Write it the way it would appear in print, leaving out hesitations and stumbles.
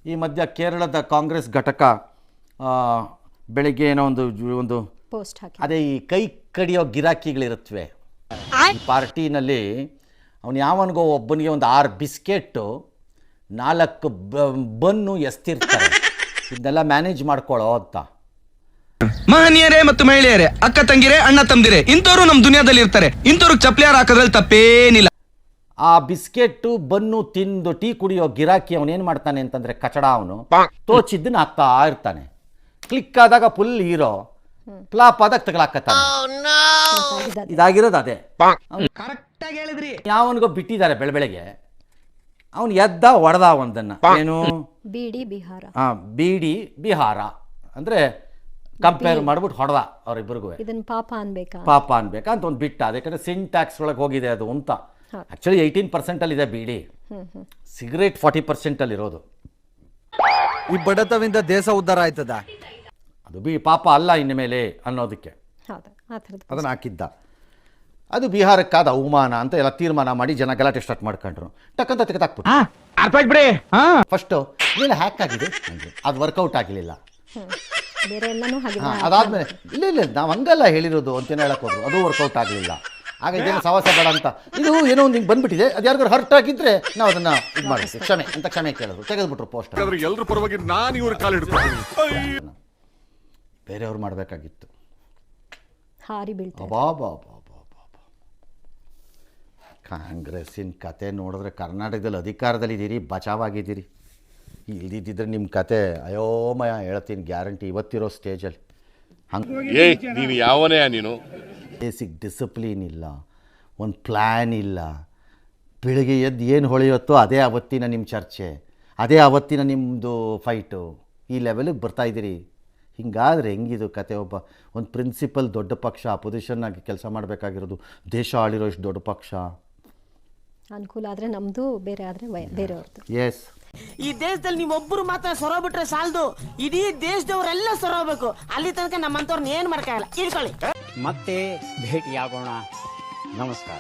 ಈ ಮಧ್ಯ ಕೇರಳದ ಕಾಂಗ್ರೆಸ್ ಘಟಕ ಬೆಳಿಗ್ಗೆ ಏನೋ ಒಂದು ಪೋಸ್ಟ್ ಹಾಕಿ, ಅದೇ ಈ ಕೈ ಕಡಿಯೋ ಗಿರಾಕಿಗಳಿರುತ್ತವೆ ಈ ಪಾರ್ಟಿನಲ್ಲಿ, ಅವನು ಯಾವನಿಗೋ ಒಬ್ಬನಿಗೆ ಒಂದು 6 ಬಿಸ್ಕೆಟು 4 ಬನ್ನು ಎಸ್ತಿರ್ತಾರೆ, ಇದನ್ನೆಲ್ಲ ಮ್ಯಾನೇಜ್ ಮಾಡ್ಕೊಳ್ಳೋ ಅಂತ. ಮಹನೀಯರೇ ಮತ್ತು ಮಹಿಳೆಯರೇ, ಅಕ್ಕ ತಂಗಿರೇ, ಅಣ್ಣ ತಮ್ಮದಿರೇ, ಇಂಥವ್ರು ನಮ್ಮ ದುನಿಯಾದಲ್ಲಿ ಇರ್ತಾರೆ. ಇಂಥವ್ರಿಗೆ ಚಪ್ಲಿಯಾರ ಹಾಕೋದ್ರಲ್ಲಿ ತಪ್ಪೇನಿಲ್ಲ. ಆ ಬಿಸ್ಕೆಟ್ ಬನ್ನು ತಿಂದು ಟೀ ಕುಡಿಯೋ ಗಿರಾಕಿ ಅವನೇನು ಮಾಡ್ತಾನೆ ಅಂತಂದರೆ ಕಚಡ, ಅವನು ತೋಚಿದ್ದನ್ನು ಹಾಕ್ತಾ ಇರ್ತಾನೆ. ಕ್ಲಿಕ್ ಆದಾಗ ಫುಲ್ ಹೀರೋ, ಫ್ಲಾಪ್ ಆದಾಗ ತಗಲಾಕತ್ತಾನೆ. ಇದಾಗಿರೋದು ಅದೇ. ಕರೆಕ್ಟಾಗಿ ಹೇಳಿದ್ರಿ. ಯಾವನಿಗೋ ಬಿಟ್ಟಿದ್ದಾರೆ ಬೆಳಗ್ಗೆ, ಅವನು ಎದ್ದ ಹೊಡೆದ ಒಂದನ್ನ, ಏನು ಬಿಡಿ ಬಿಹಾರ. ಬಿಡಿ ಬಿಹಾರ ಅಂದರೆ ಕಂಪೇರ್ ಮಾಡ್ಬಿಟ್ಟು ಹೊಡೆದ ಅವರಿಬ್ಬರಿಗೂ. ಇದನ್ನ ಪಾಪ ಅನ್ಬೇಕಾ, ಪಾಪ ಅನ್ಬೇಕಾ ಅಂತ ಒಂದು ಬಿಟ್ಟ. ಅದಕ್ಕೆ ಸಿಂಟ್ಯಾಕ್ಸ್ ಒಳಗೆ ಹೋಗಿದೆ ಅದು ಅಂತ. ಆ್ಯಕ್ಚುಲಿ 18% ಇದೆ ಬೀಡಿ, ಸಿಗರೇಟ್ 40% ಇರೋದು. ಈ ಬಡತವಿಂದ ದೇಶ ಉದ್ಧಾರ ಆಯ್ತದ, ಅದು ಪಾಪ ಅಲ್ಲ ಇನ್ನು ಮೇಲೆ ಅನ್ನೋದಕ್ಕೆ ಅದನ್ನು ಹಾಕಿದ್ದ. ಅದು ಬಿಹಾರಕ್ಕಾದ ಅವಮಾನ ಅಂತ ಎಲ್ಲ ತೀರ್ಮಾನ ಮಾಡಿ ಜನ ಗಲಾಟೆ ಸ್ಟಾರ್ಟ್ ಮಾಡ್ಕೊಂಡ್ರು. ಟಕ್ಕಂತ ತೆಗೆದಾಕ್ಬಿಟ್ಟು ಫಸ್ಟು ಇಲ್ಲ ಹ್ಯಾಕ್ ಆಗಿದೆ ಅಂದರೆ ಅದು ವರ್ಕೌಟ್ ಆಗಲಿಲ್ಲ. ಅದಾದ್ಮೇಲೆ ಇಲ್ಲ ನಾವು ಹಂಗಲ್ಲ ಹೇಳಿರೋದು ಅಂತೇನು ಹೇಳಕ್ ಹೋದ್ರು, ಅದು ವರ್ಕೌಟ್ ಆಗಲಿಲ್ಲ. ಆಗ ಇದೇನು ಸವಾಸ ಬೇಡ ಅಂತ, ಇದು ಏನೋ ಒಂದು ಹಿಂಗೆ ಬಂದ್ಬಿಟ್ಟಿದೆ, ಅದು ಯಾರಿಗಾರು ಹರ್ಟ್ ಆಗಿದ್ರೆ ನಾವು ಅದನ್ನ ಇದು ಮಾಡ್ತೀವಿ, ಕ್ಷಮೆ ಅಂತ ಕ್ಷಮೆ ಕೇಳಿದ್ರು, ತೆಗೆದ್ಬಿಟ್ರು ಪೋಸ್ಟ್. ಎಲ್ಲರ ಪರವಾಗಿ ನಾನು ಇವ್ರ ಕಾಲು ಹಿಡ್ತೀನಿ, ಬೇರೆಯವ್ರು ಮಾಡಬೇಕಾಗಿತ್ತು. ಹಾರಿ ಬೀಳ್ತಾರೆ. ಕಾಂಗ್ರೆಸ್ಸಿನ ಕತೆ ನೋಡಿದ್ರೆ ಕರ್ನಾಟಕದಲ್ಲಿ ಅಧಿಕಾರದಲ್ಲಿದ್ದೀರಿ, ಬಚಾವಾಗಿದ್ದೀರಿ. ಇಲ್ದಿದ್ದರೆ ನಿಮ್ಮ ಕತೆ ಅಯೋಮಯ ಹೇಳ್ತೀನಿ, ಗ್ಯಾರಂಟಿ. ಇವತ್ತಿರೋ ಸ್ಟೇಜಲ್ಲಿ ನೀನು ಯಾವನೇ ನೀನು, ಬೇಸಿಕ್ ಡಿಸಿಪ್ಲಿನ್ ಇಲ್ಲ, ಒಂದು ಪ್ಲ್ಯಾನ್ ಇಲ್ಲ. ಬೆಳಿಗ್ಗೆ ಎದ್ದು ಏನು ಹೊಳೆಯುತ್ತೋ ಅದೇ ಅವತ್ತಿನ ನಿಮ್ಮ ಚರ್ಚೆ, ಅದೇ ಅವತ್ತಿನ ನಿಮ್ಮದು ಫೈಟು. ಈ ಲೆವೆಲಿಗೆ ಬರ್ತಾಯಿದ್ದೀರಿ. ಹಿಂಗಾದರೆ ಹೆಂಗಿದು ಕತೆ? ಒಂದು ಪ್ರಿನ್ಸಿಪಲ್ ದೊಡ್ಡ ಪಕ್ಷ ಅಪೋಸಿಷನ್ ಆಗಿ ಕೆಲಸ ಮಾಡಬೇಕಾಗಿರೋದು, ದೇಶ ಆಳಿರೋ ಇಷ್ಟು ದೊಡ್ಡ ಪಕ್ಷ. ಅನುಕೂಲ ಆದರೆ ನಮ್ಮದು, ಬೇರೆ ಆದರೆ ಬೇರೆಯವ್ರದ್ದು. ಎಸ್, ಈ ದೇಶದಲ್ಲಿ ನೀವೊಬ್ಬರು ಮಾತ್ರ ಸೊರಬಿಟ್ರೆ ಸಾಲದು, ಇಡೀ ದೇಶದವರೆಲ್ಲ ಸೊರಬೇಕು. ಅಲ್ಲಿ ತನಕ ನಮ್ಮಂತವ್ರನ್ನ ಏನು ಮಾಡ್ಕಾಗಲ್ಲ. ಇಳ್ಕೊಳ್ಳಿ. ಮತ್ತೆ ಭೇಟಿಯಾಗೋಣ. ನಮಸ್ಕಾರ.